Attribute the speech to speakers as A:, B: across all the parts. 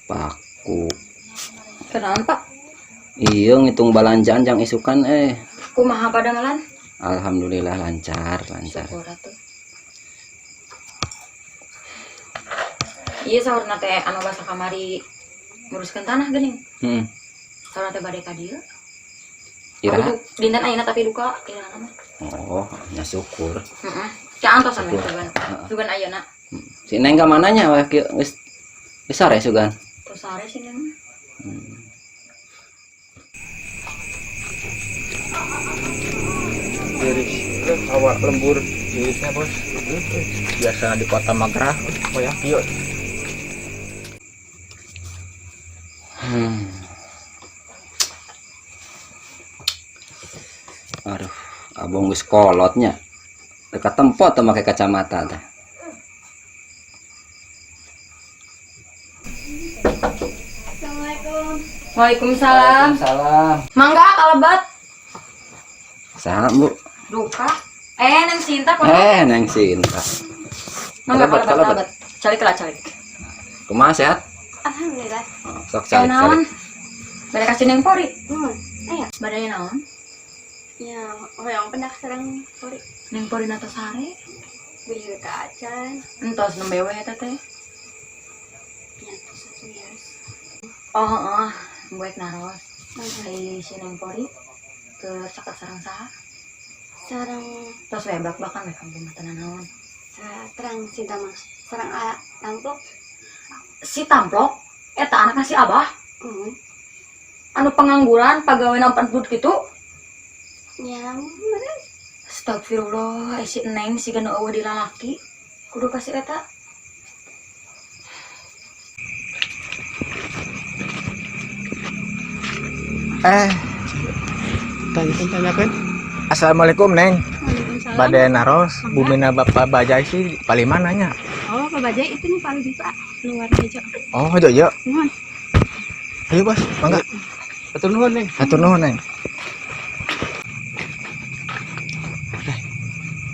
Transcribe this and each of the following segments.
A: Paku.
B: Kenapa?
A: Iya ngitung balanjaan jang isukan
B: Kumaha pada ngalan?
A: Alhamdulillah lancar.
B: Syukur atuh. Iya sahur nate anu basa kamari nguruskeun tanah geuning. Sahur nate bade ka dieu.
A: Iraha.
B: Dinten ayeuna tapi duka iraha mah.
A: Oh, nya syukur.
B: Heeh. Caantosan we sugan. Sugan ayeuna.
A: Si Neng ka mananya weh kieu geus sare sugan.
B: Terus sare sih Neng.
C: Iris awak lembur irisnya bos. Biasa di kota Magelang koyak kieu.
A: Aduh, abang geus kolotnya. Dekat tempat teh make kacamata teh.
B: Assalamualaikum. Waalaikumsalam.
A: Salam.
B: Mangga kalebat.
A: Salam, Bu.
B: Duka. Neng Sinta kok.
A: Neng Sinta.
B: Mangga
A: Kalebat.
B: kalebat. Calik lah calik.
A: Kumaha sehat?
B: Alhamdulillah.
A: Sok calik.
B: Naon? Bade kasih Neng Pori.
D: Aya,
B: Badanya naon?
D: ya, hoyong pendak sareng pori.
B: Neng Pori nato sare.
D: Beli ka acan,
B: Entos nembe we eta teh.
D: nya terus satu years.
B: Oh, heeh. Buek naros. Hai si Neng Pori. Ke caket sareng saha?
D: Sareng
B: Tos we blak-blakan we kampung mah tenan naon.
D: terang cinta mas, sareng a tamplok.
B: Si Tamplok eta anak si Abah.
D: Hmm.
B: Anu pengangguran pagawean 40 kitu.
D: Ya, meureun.
B: Astagfirullah, si Neng si gana eueuh di lalaki. Kudu kasih eta.
C: Tanyakan. Assalamualaikum Neng.
D: Waalaikumsalam.
C: Bade naros bumina Bapak Bajai sih paling mananya.
D: Oh, Pak Bajai itu nih paling bisa luar hijau.
C: Oh, hijau ya.
D: Nuhun.
C: Ayo bos, mangga. Hatur nuhun Neng. Hatur nuhun Neng.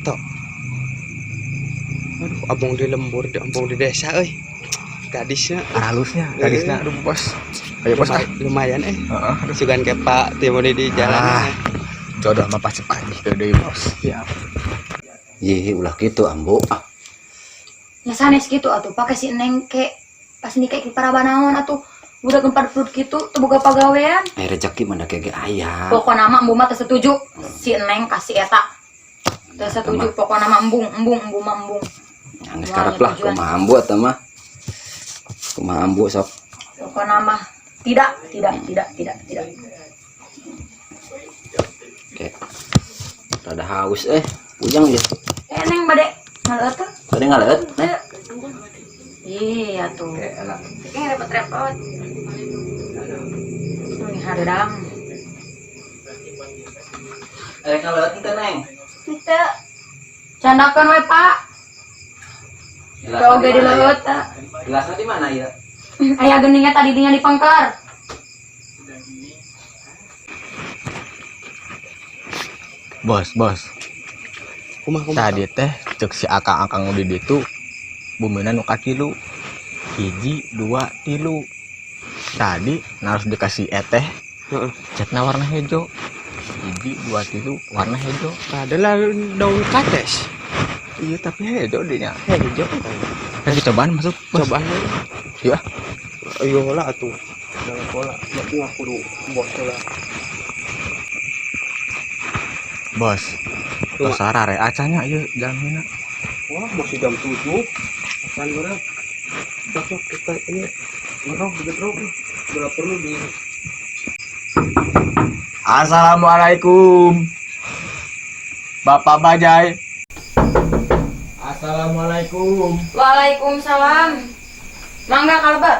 C: Tok. Aduh, abang di lembur, abang di desa euy. Gadisnya halusnya, gadisnya aduh bos. Ayo bos, lumayan heeh. Sugan ke Pak Timoni di jalan. Jodoh mah pasti panjih deui bos. Siap.
A: Ye, ulah kitu ambu.
B: Ya sanes gitu atuh pake si Neng ke pas nikah ke parabanaon atuh. Budak 40 kitu teu boga pagawean.
A: Rezeki mah da kege aya.
B: Pokona mah embu mah teu setuju. Si Neng kasih eta. Teu setuju pokona mah embung mah embung.
A: Geus karep lah kumaha ambu eta mah. Kumaha ambu sok.
B: Pokona mah tidak.
A: Oke. Rada haus puyang ya.
B: Neng bade ngaleut tuh.
A: Bade ngaleut, Neng.
B: Iya tuh.
A: Oke, elah.
B: Repot-repot. Ini hadang.
A: Ngaleut teh, Neng.
B: Kita candakan we Pak. Oge di leut.
A: Gelasna di mana ya?
B: Aya geningnya tadi dinya di pengker.
C: Bos. Kumaha tadi teh cek si akang-akang di ditu bumina nu ka 3. 1, 2, 3. Tadi harus dikasih teh. Heeh. Catna warna hijau. 1, 2, 3 warna hijau. Adalah daun kates. Iya tapi hijau dinya. Hijau. Lagi cobaan masuk. Cobaan. Iya. Ayo lah atuh. Dalam pola. Berarti aku kudu bos lah. Bos. Bos sarare acanya ieu jamina. Wah, masih jam 7. Acan urang. Cocok kita ini ngerok digetrok. Bila perlu di Assalamualaikum. Bapak Bajai. Assalamualaikum.
B: Waalaikumsalam. Mangga kalebat.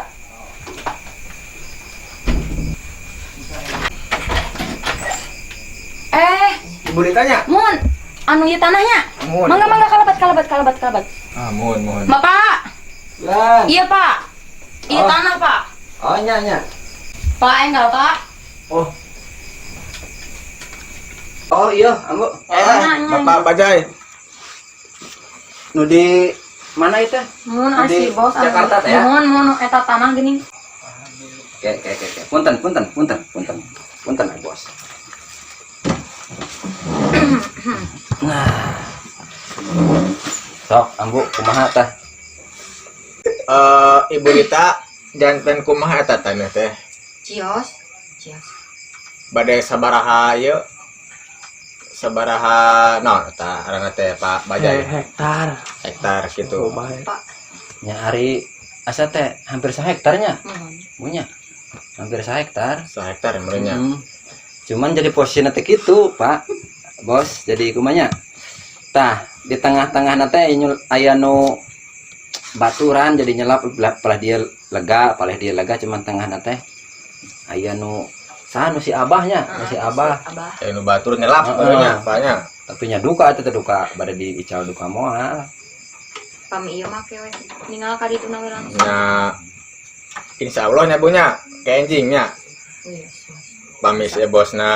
C: Ibu ditanya.
B: Mun, anu ieu tanahnya.
C: Mun.
B: Mangga kalebat.
C: Ah, mohon.
B: Bapak.
A: Lan.
B: Iya, Pak. Iya
A: Oh.
B: tanah, Pak.
A: Oh, nya.
B: Pak enggal, Pak.
A: Oh. Oh iya, ambu.
C: Bapak Bajai.
A: Nu di mana itu?
B: Mun
A: Di
B: asli bos.
A: Jakarta teh ya?
B: Mun eta tanah geuning.
A: Oke. Punten, Bos. Nah. Sok, ambu kumaha tah?
C: Ibu Rita janten kumaha eta teh teh?
B: Cios.
C: Bade sabaraha ieu? Sabaraha naon eta aranna teh Pak Bajai?
E: Hektar.
C: Hektar gitu.
B: Pak.
A: Nya ari asa teh hampir 1 hektarnya.
B: Mohon.
A: Punya. Hampir 1 hektar.
C: 1 hektar merenya.
A: Cuman jadi posisinya teh kitu, Pak. Bos, jadi kumanya. Tah, di tengah-tengah teh aya nu baturan jadi nyelap palah dia lega, cuman tengah teh aya nu sanu si abahnya, si abah.
C: Anu batur nyelap merenya, Paknya.
A: Tapi nya duka teh duka bade diical duka moal.
B: Pami ieu make we. Ninggal ka ditu nawe langsung.
C: Nya insyaallah nya bunya kenjingnya.
B: Oh iya.
C: Pamis ya bosna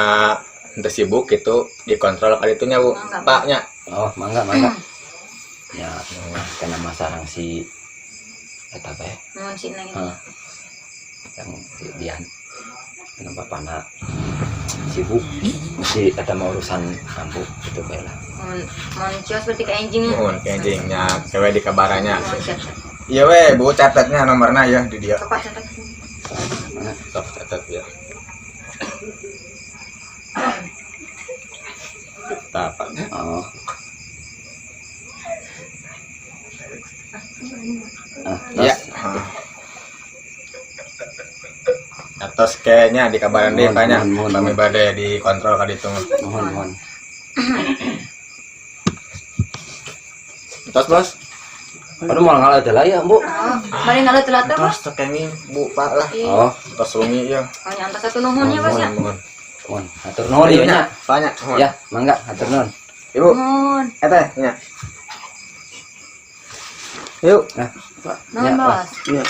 C: henteu sibuk gitu dikontrol kali itu nya Bu. Paknya.
A: Oh, mangga. Ya, kena masarang si eta teh.
B: Mohon si Neng.
A: Yang si Dian. Kenapa bapana sibuk mesti ada mau urusan ambu gitu bae lah.
B: Mohon cios berarti ke anjing.
C: Nuhun kenjingnya cewek di kabarannya.
B: Mohon catat.
C: Iya we, Bu catatnya nomornya ya di dia.
B: Bapak catat.
C: Sok catat ya. Apa?
A: Oh.
C: Iya. Atas kayaknya di kabaran deh banyak kami badai dikontrol kali itu.
A: Mohon.
C: Terus bos?
A: Aduh mau ngalah teh lah ya, Bu.
B: Bari ngalah telat teh, Bos.
C: Terus tekenging Bu Pak lah.
A: Oh,
C: Terus wengi ya.
B: Hanya antar satu nuhunnya, Bos ya.
C: Mohon.
A: mohon. Hatur nuhun ieu nya.
C: Banyak.
A: Ya, mangga hatur nuhun.
C: Ibu,
B: Mohon.
C: eta nya. Yuk.
A: Nah,
B: Nuhun, Bos.
E: Iya.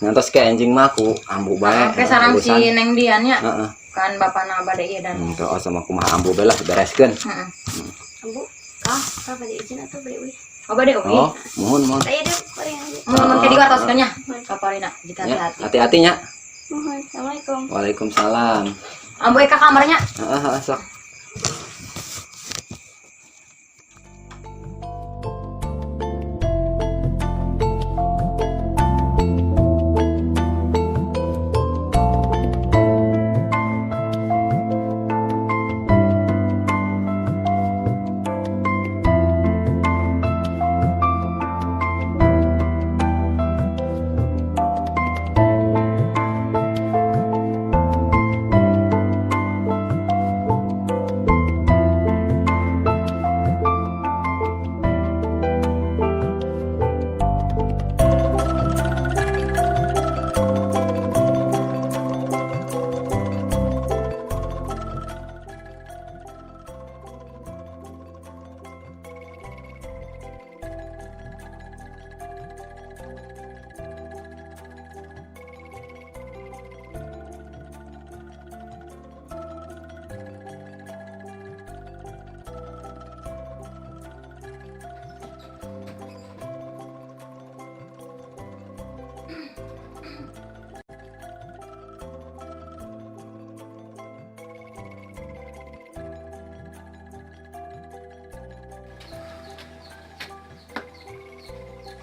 A: ngantos ke anjing maku ambu bae.
B: Oke, sarang si Neng Dian ya.
A: Heeh.
B: Kan bapana bade ieu dan.
A: Terus sama kumaha ambu bae lah bereskeun.
B: Heeh.
D: Ambu, kah balik izin atau balik wih?
B: Oh, bade oke.
A: Oh, mohon.
D: Saya deh, balik yang
B: Mohon teh diwartoskeun nya. Kaparina kita
A: Ya,
B: hati-hati.
A: hati-hati nya.
D: mohon. Assalamualaikum.
A: Waalaikumsalam.
B: Ambu ka kamarnya.
A: Heeh, sok.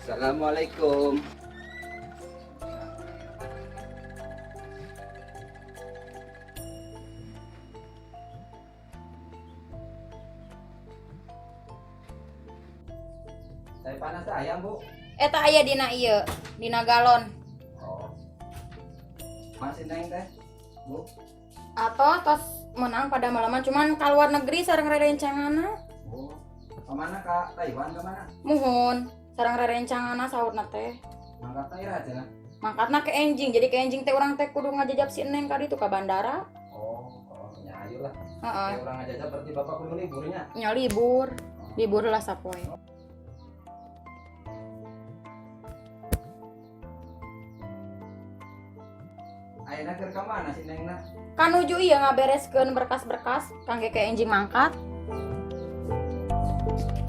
A: Assalamualaikum. Saya panas ayam, Bu.
B: Eta aya dina ieu, dina galon.
A: Oh. Masih neng teh, Bu.
B: Atau tos menang pada malaman cuman ka luar negeri sareng rerencanganna.
A: Oh. Kemana Kak? Taiwan kemana?
B: Muhun, sareng rerencanganna saurna teh.
A: Mangkat teh aja.
B: Mangkatna ke enjing, jadi ke enjing teh urang teh kudu ngajajab si Neng ka ditu ka bandara.
A: Oh, ya ayolah.
B: Heeh.
A: Kayak orang aja berarti Bapak kudu liburnya.
B: Nya libur. Libur lah sapoe.
A: Ayeuna keur ka mana si Nengna?
B: Kan nuju ieu ngabereskeun berkas-berkas kangge ke enjing mangkat. Tah.